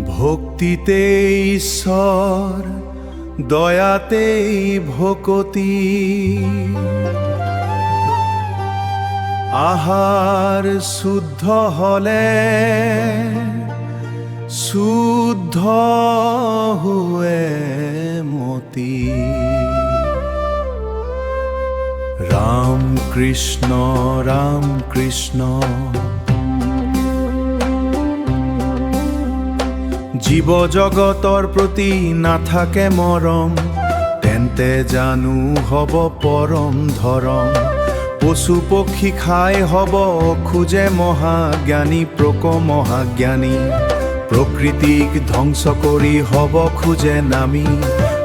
ভক্তিতে ঈশ্বর, দয়াতেই ভকতি। আহার শুদ্ধ হলে শুদ্ধ হুয়ে মতি। রাম কৃষ্ণ রাম কৃষ্ণ, জীব জগতৰ প্ৰতি নাথাকে মৰম, তেন্তে জানো হব পৰম ধৰম। পশু পক্ষী খাই হব খোজে মহাজ্ঞানী, মহাজ্ঞানী। প্ৰকৃতিক ধ্বংস কৰি হব খোজে নামি,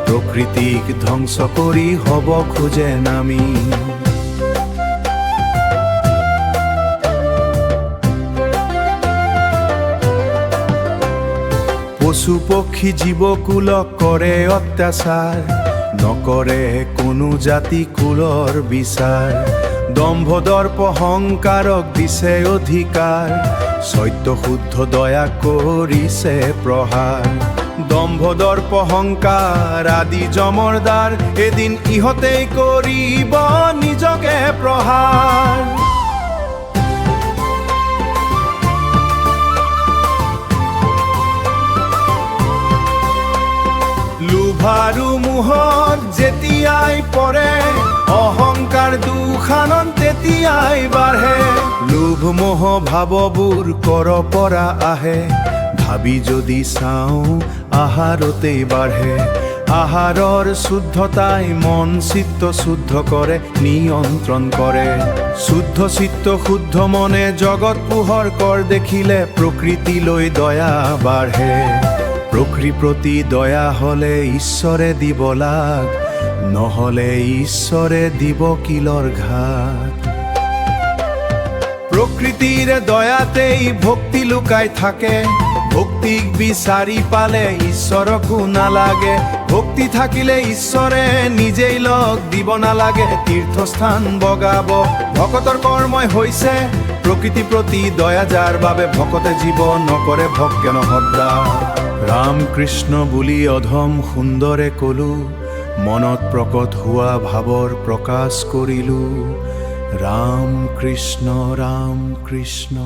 প্ৰকৃতিক ধ্বংস কৰি হব খোজে নামি। পশু পক্ষী জীৱকুলক কৰে অত্যাচাৰ, নকৰে কোনো জাতি কুলৰ বিচাৰ। দম্ভ দৰ্প হংকাৰক দিছে অধিকাৰ, সত্য শুদ্ধ দয়া কৰিছে প্ৰহাৰ। দম্ভ দৰ্প হংকাৰ আদি জমৰদাৰ, এদিন ইহঁতেই কৰিব নিজকে প্ৰহাৰ। লোভাৰু মোহত যেতিয়াই পৰে, অহংকাৰ দুখানন তেতিয়াই বাঢ়ে। লোভ মোহ ভাৱবোৰ কৰ পৰা আহে, ভাবি যদি চাওঁ আহাৰতেই বাঢ়ে। আহাৰৰ শুদ্ধতাই মন চিত্ত শুদ্ধ কৰে, নিয়ন্ত্ৰণ কৰে। শুদ্ধ চিত্ত শুদ্ধ মনে জগত পোহৰ কৰ, দেখিলে প্ৰকৃতিলৈ দয়া বাঢ়ে। প্ৰকৃতি প্ৰতি দয়া হলে ঈশ্বৰে দিব লাগ, নহলে ঈশ্বৰে দিব কিলৰ ঘাট। প্ৰকৃতিৰ দয়াতেই ভক্তি লুকাই থাকে, ভক্তিক বিচাৰি পালে ঈশ্বৰকো নালাগে। ভক্তি থাকিলে ঈশ্বৰে নিজেই লগ দিব নালাগে, তীৰ্থস্থান বগাব। ভকতৰ কৰ্মই হৈছে প্ৰকৃতি প্ৰতি দয়া, যাৰ বাবে ভকতে জীৱ নকৰে ভক্ত নহদ্ৰা। ৰাম কৃষ্ণ বুলি অধম সুন্দৰে কলো, মনত প্ৰকট হোৱা ভাৱৰ প্ৰকাশ কৰিলো। ৰাম কৃষ্ণ ৰাম কৃষ্ণ।